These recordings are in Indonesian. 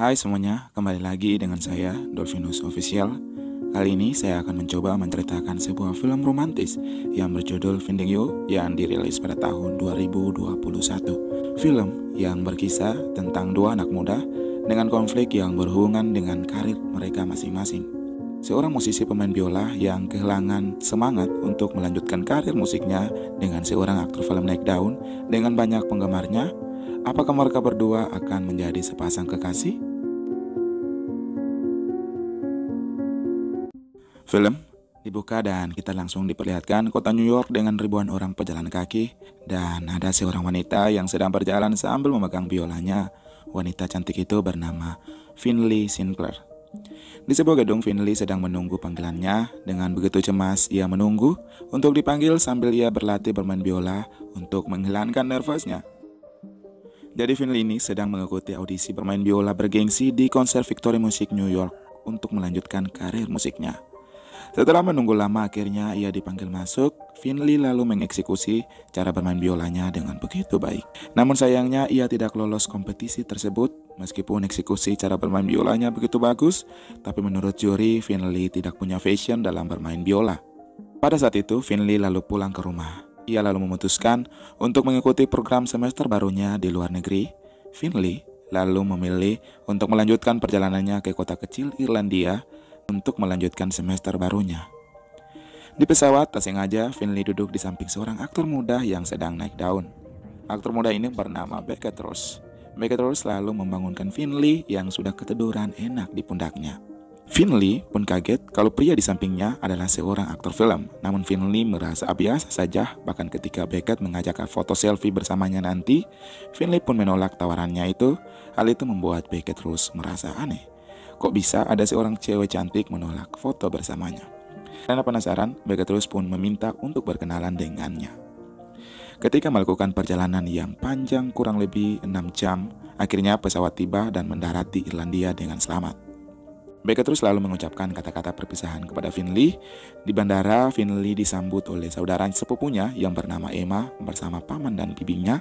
Hai semuanya, kembali lagi dengan saya, Dolphinus Official. Kali ini saya akan mencoba menceritakan sebuah film romantis yang berjudul Finding You yang dirilis pada tahun 2021. Film yang berkisah tentang dua anak muda dengan konflik yang berhubungan dengan karir mereka masing-masing. Seorang musisi pemain biola yang kehilangan semangat untuk melanjutkan karir musiknya dengan seorang aktor film naik daun dengan banyak penggemarnya. Apakah mereka berdua akan menjadi sepasang kekasih? Film dibuka dan kita langsung diperlihatkan kota New York dengan ribuan orang pejalan kaki dan ada seorang wanita yang sedang berjalan sambil memegang biolanya. Wanita cantik itu bernama Finley Sinclair. Di sebuah gedung, Finley sedang menunggu panggilannya. Dengan begitu cemas, ia menunggu untuk dipanggil sambil ia berlatih bermain biola untuk menghilangkan nervousnya. Jadi Finley ini sedang mengikuti audisi bermain biola bergengsi di konser Victory Music New York untuk melanjutkan karir musiknya. Setelah menunggu lama, akhirnya ia dipanggil masuk. Finley lalu mengeksekusi cara bermain biolanya dengan begitu baik. Namun sayangnya ia tidak lolos kompetisi tersebut. Meskipun eksekusi cara bermain biolanya begitu bagus, tapi menurut juri, Finley tidak punya fashion dalam bermain biola. Pada saat itu, Finley lalu pulang ke rumah. Ia lalu memutuskan untuk mengikuti program semester barunya di luar negeri. Finley lalu memilih untuk melanjutkan perjalanannya ke kota kecil Irlandia untuk melanjutkan semester barunya. Di pesawat, tak sengaja Finley duduk di samping seorang aktor muda yang sedang naik daun. Aktor muda ini bernama Beckett Ross. Beckett Ross lalu membangunkan Finley yang sudah ketiduran enak di pundaknya. Finley pun kaget kalau pria di sampingnya adalah seorang aktor film. Namun Finley merasa biasa saja, bahkan ketika Beckett mengajak foto selfie bersamanya nanti, Finley pun menolak tawarannya itu. Hal itu membuat Beckett Ross merasa aneh. Kok bisa ada seorang cewek cantik menolak foto bersamanya? Karena penasaran, Beckett Ross pun meminta untuk berkenalan dengannya. Ketika melakukan perjalanan yang panjang kurang lebih 6 jam, akhirnya pesawat tiba dan mendarat di Irlandia dengan selamat. Beckett terus lalu mengucapkan kata-kata perpisahan kepada Finley. Di bandara, Finley disambut oleh saudara sepupunya yang bernama Emma bersama paman dan bibinya.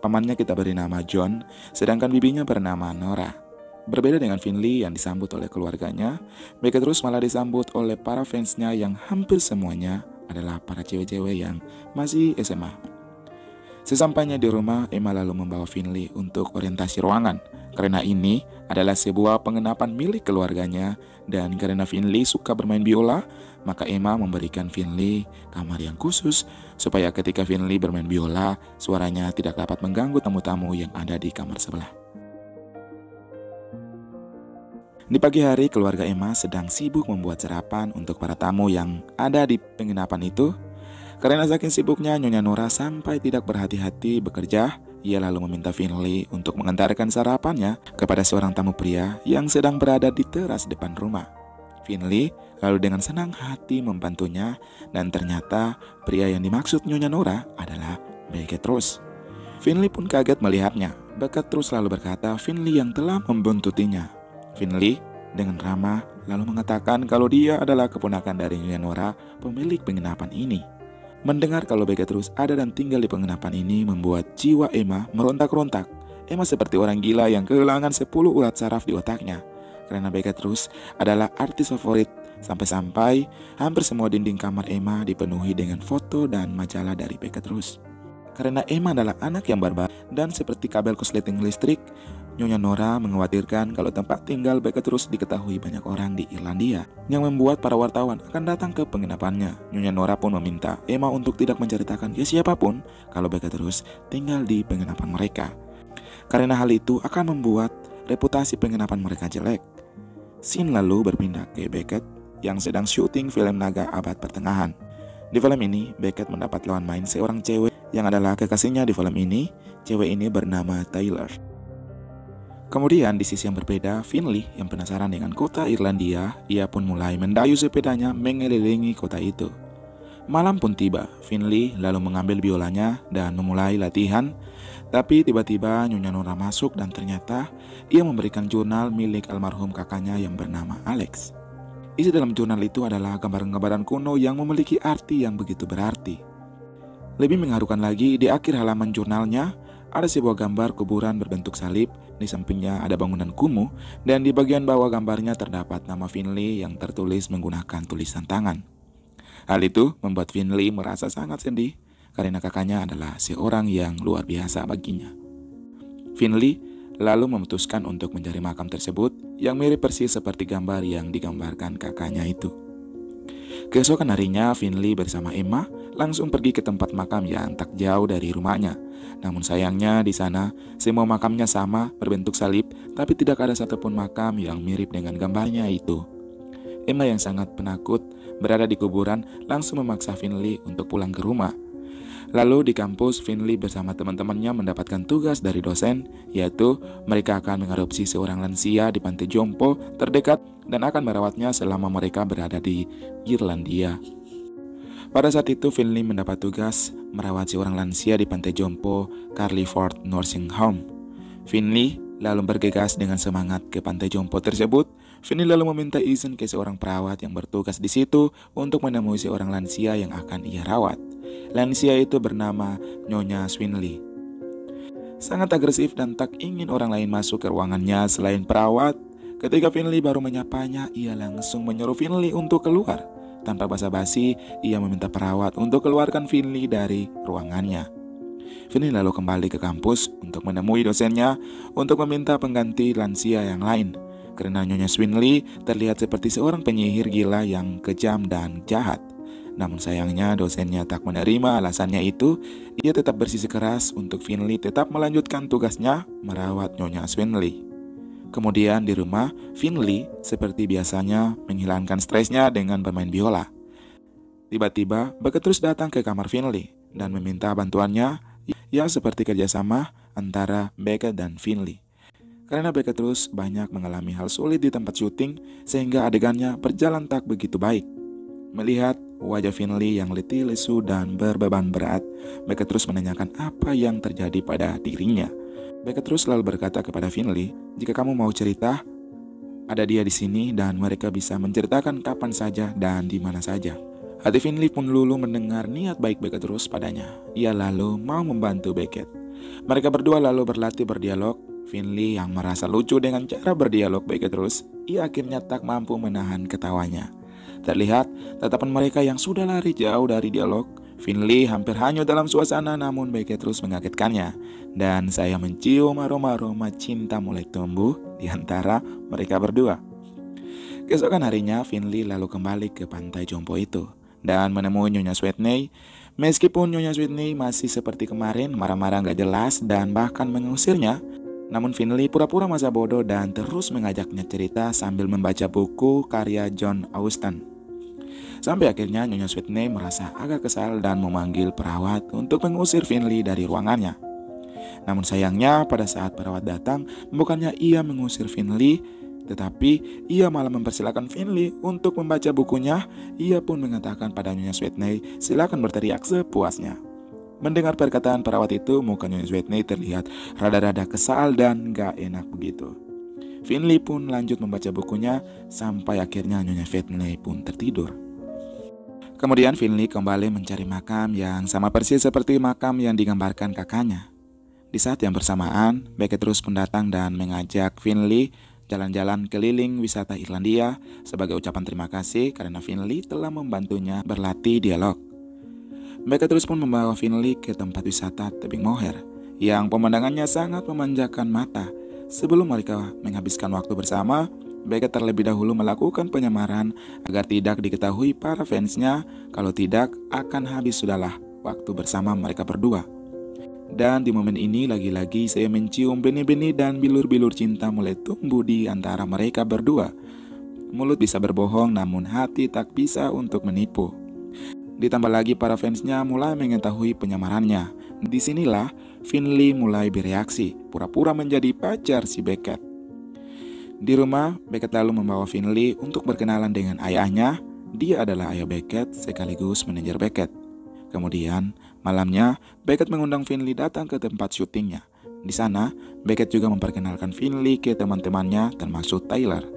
Pamannya kita beri nama John, sedangkan bibinya bernama Nora. Berbeda dengan Finley yang disambut oleh keluarganya, Beckett terus malah disambut oleh para fansnya yang hampir semuanya adalah para cewek-cewek yang masih SMA. Sesampainya di rumah, Emma lalu membawa Finley untuk orientasi ruangan. Karena ini adalah sebuah penginapan milik keluarganya dan karena Finley suka bermain biola, maka Emma memberikan Finley kamar yang khusus supaya ketika Finley bermain biola, suaranya tidak dapat mengganggu tamu-tamu yang ada di kamar sebelah. Di pagi hari, keluarga Emma sedang sibuk membuat sarapan untuk para tamu yang ada di penginapan itu. Karena saking sibuknya, Nyonya Nora sampai tidak berhati-hati bekerja. Ia lalu meminta Finley untuk mengantarkan sarapannya kepada seorang tamu pria yang sedang berada di teras depan rumah. Finley lalu dengan senang hati membantunya dan ternyata pria yang dimaksud Nyonya Nora adalah Beckett Ross. Finley pun kaget melihatnya. Beckett terus lalu berkata Finley yang telah membuntutinya. Finley dengan ramah lalu mengatakan kalau dia adalah keponakan dari Nyonya Nora, pemilik penginapan ini. Mendengar kalau Beckett terus ada dan tinggal di penginapan ini membuat jiwa Emma merontak-rontak. Emma seperti orang gila yang kehilangan 10 urat saraf di otaknya. Karena Beckett terus adalah artis favorit, sampai-sampai hampir semua dinding kamar Emma dipenuhi dengan foto dan majalah dari Beckett terus. Karena Emma adalah anak yang barbar dan seperti kabel korsleting listrik, Nyonya Nora mengkhawatirkan kalau tempat tinggal Beckett terus diketahui banyak orang di Irlandia, yang membuat para wartawan akan datang ke penginapannya. Nyonya Nora pun meminta Emma untuk tidak menceritakan ke siapapun kalau Beckett terus tinggal di penginapan mereka. Karena hal itu akan membuat reputasi penginapan mereka jelek. Scene lalu berpindah ke Beckett yang sedang syuting film Naga Abad Pertengahan. Di film ini, Beckett mendapat lawan main seorang cewek yang adalah kekasihnya di film ini. Cewek ini bernama Taylor. Kemudian di sisi yang berbeda, Finley yang penasaran dengan kota Irlandia, ia pun mulai mendayung sepedanya mengelilingi kota itu. Malam pun tiba, Finley lalu mengambil biolanya dan memulai latihan. Tapi tiba-tiba Nyonya Nora masuk dan ternyata ia memberikan jurnal milik almarhum kakaknya yang bernama Alex. Isi dalam jurnal itu adalah gambaran-gambaran kuno yang memiliki arti yang begitu berarti. Lebih mengharukan lagi, di akhir halaman jurnalnya ada sebuah gambar kuburan berbentuk salib Di sampingnya ada bangunan kumuh dan di bagian bawah gambarnya terdapat nama Finley yang tertulis menggunakan tulisan tangan. Hal itu membuat Finley merasa sangat sedih karena kakaknya adalah seorang yang luar biasa baginya. Finley lalu memutuskan untuk mencari makam tersebut yang mirip persis seperti gambar yang digambarkan kakaknya itu. Keesokan harinya, Finley bersama Emma langsung pergi ke tempat makam yang tak jauh dari rumahnya. Namun sayangnya di sana semua makamnya sama, berbentuk salib, tapi tidak ada satupun makam yang mirip dengan gambarnya itu. Emma yang sangat penakut berada di kuburan langsung memaksa Finley untuk pulang ke rumah. Lalu di kampus, Finley bersama teman-temannya mendapatkan tugas dari dosen, yaitu mereka akan mengadopsi seorang lansia di panti jompo terdekat dan akan merawatnya selama mereka berada di Irlandia. Pada saat itu, Finley mendapat tugas merawat seorang lansia di panti jompo Carliford Nursing Home. Finley lalu bergegas dengan semangat ke pantai jompo tersebut. Finley lalu meminta izin ke seorang perawat yang bertugas di situ untuk menemui seorang lansia yang akan ia rawat. Lansia itu bernama Nyonya Swinley. Sangat agresif dan tak ingin orang lain masuk ke ruangannya selain perawat. Ketika Finley baru menyapanya, ia langsung menyuruh Finley untuk keluar. Tanpa basa-basi, ia meminta perawat untuk keluarkan Finley dari ruangannya. Finley lalu kembali ke kampus untuk menemui dosennya untuk meminta pengganti lansia yang lain. Karena Nyonya Swinley terlihat seperti seorang penyihir gila yang kejam dan jahat. Namun sayangnya dosennya tak menerima alasannya itu. Ia tetap bersikeras untuk Finley tetap melanjutkan tugasnya merawat Nyonya Swinley. Kemudian di rumah, Finley seperti biasanya menghilangkan stresnya dengan bermain biola. Tiba-tiba, Beckett terus datang ke kamar Finley dan meminta bantuannya yang seperti kerjasama antara Beckett dan Finley. Karena Beckett terus banyak mengalami hal sulit di tempat syuting sehingga adegannya berjalan tak begitu baik. Melihat wajah Finley yang letih lesu dan berbeban berat, Beckett terus menanyakan apa yang terjadi pada dirinya. Beckett terus lalu berkata kepada Finley, "Jika kamu mau cerita, ada dia di sini dan mereka bisa menceritakan kapan saja dan di mana saja." Hati Finley pun luluh mendengar niat baik Beckett terus padanya. Ia lalu mau membantu Beckett. Mereka berdua lalu berlatih berdialog. Finley yang merasa lucu dengan cara berdialog Beckett terus, ia akhirnya tak mampu menahan ketawanya. Terlihat tatapan mereka yang sudah lari jauh dari dialog. Finley hampir hanyut dalam suasana, namun Beckett terus mengagetkannya. Dan saya mencium aroma-aroma cinta mulai tumbuh di antara mereka berdua. Keesokan harinya, Finley lalu kembali ke pantai jompo itu dan menemui Nyonya Swinley. Meskipun Nyonya Swinley masih seperti kemarin, marah-marah gak jelas dan bahkan mengusirnya, namun Finley pura-pura masa bodoh dan terus mengajaknya cerita sambil membaca buku karya John Austen. Sampai akhirnya Nyonya Swinley merasa agak kesal dan memanggil perawat untuk mengusir Finley dari ruangannya. Namun sayangnya pada saat perawat datang, bukannya ia mengusir Finley, tetapi ia malah mempersilahkan Finley untuk membaca bukunya. Ia pun mengatakan pada Nyonya Swinley, "Silakan berteriak sepuasnya." Mendengar perkataan perawat itu, muka Nyonya Swinley terlihat rada-rada kesal dan gak enak begitu. Finley pun lanjut membaca bukunya sampai akhirnya Nyonya Swinley pun tertidur. Kemudian Finley kembali mencari makam yang sama persis seperti makam yang digambarkan kakaknya. Di saat yang bersamaan, Beckett terus pun datang dan mengajak Finley jalan-jalan keliling wisata Irlandia sebagai ucapan terima kasih karena Finley telah membantunya berlatih dialog. Beckett terus pun membawa Finley ke tempat wisata tebing moher yang pemandangannya sangat memanjakan mata. Sebelum mereka menghabiskan waktu bersama, Beckett terlebih dahulu melakukan penyamaran agar tidak diketahui para fansnya. Kalau tidak, akan habis sudahlah waktu bersama mereka berdua. Dan di momen ini lagi-lagi saya mencium benih-benih dan bilur-bilur cinta mulai tumbuh di antara mereka berdua. Mulut bisa berbohong namun hati tak bisa untuk menipu. Ditambah lagi para fansnya mulai mengetahui penyamarannya. Disinilah Finley mulai bereaksi, pura-pura menjadi pacar si Beckett. Di rumah, Beckett lalu membawa Finley untuk berkenalan dengan ayahnya. Dia adalah ayah Beckett sekaligus manajer Beckett. Kemudian, malamnya, Beckett mengundang Finley datang ke tempat syutingnya. Di sana, Beckett juga memperkenalkan Finley ke teman-temannya termasuk Tyler.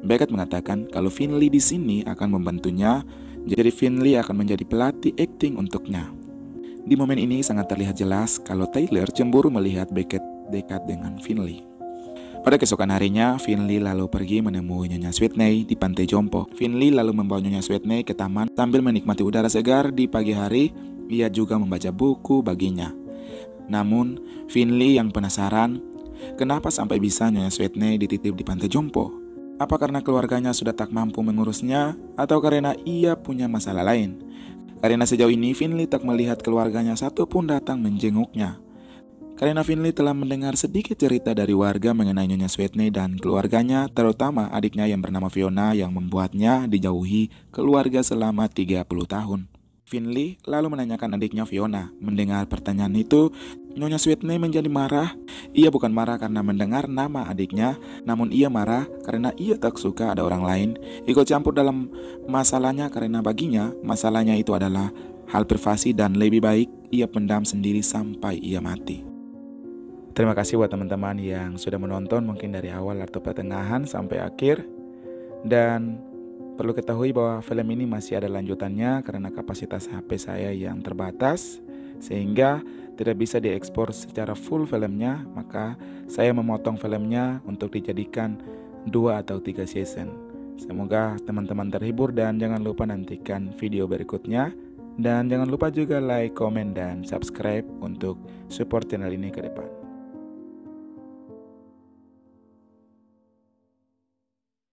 Beckett mengatakan kalau Finley di sini akan membantunya, jadi Finley akan menjadi pelatih akting untuknya. Di momen ini sangat terlihat jelas kalau Tyler cemburu melihat Beckett dekat dengan Finley. Pada keesokan harinya, Finley lalu pergi menemui Nyonya Sweetney di Pantai Jompo. Finley lalu membawa Nyonya Sweetney ke taman sambil menikmati udara segar di pagi hari. Ia juga membaca buku baginya. Namun, Finley yang penasaran, kenapa sampai bisa Nyonya Sweetney dititip di Pantai Jompo? Apa karena keluarganya sudah tak mampu mengurusnya, atau karena ia punya masalah lain? Karena sejauh ini Finley tak melihat keluarganya satupun datang menjenguknya. Karena Finley telah mendengar sedikit cerita dari warga mengenai Nyonya Sweetney dan keluarganya, terutama adiknya yang bernama Fiona yang membuatnya dijauhi keluarga selama 30 tahun. Finley lalu menanyakan adiknya Fiona. Mendengar pertanyaan itu, Nyonya Sweetney menjadi marah. Ia bukan marah karena mendengar nama adiknya, namun ia marah karena ia tak suka ada orang lain ikut campur dalam masalahnya, karena baginya masalahnya itu adalah hal privasi dan lebih baik ia pendam sendiri sampai ia mati. Terima kasih buat teman-teman yang sudah menonton mungkin dari awal atau pertengahan sampai akhir. Dan perlu ketahui bahwa film ini masih ada lanjutannya karena kapasitas HP saya yang terbatas, sehingga tidak bisa diekspor secara full filmnya. Maka saya memotong filmnya untuk dijadikan 2 atau 3 season. Semoga teman-teman terhibur dan jangan lupa nantikan video berikutnya. Dan jangan lupa juga like, komen, dan subscribe untuk support channel ini ke depan.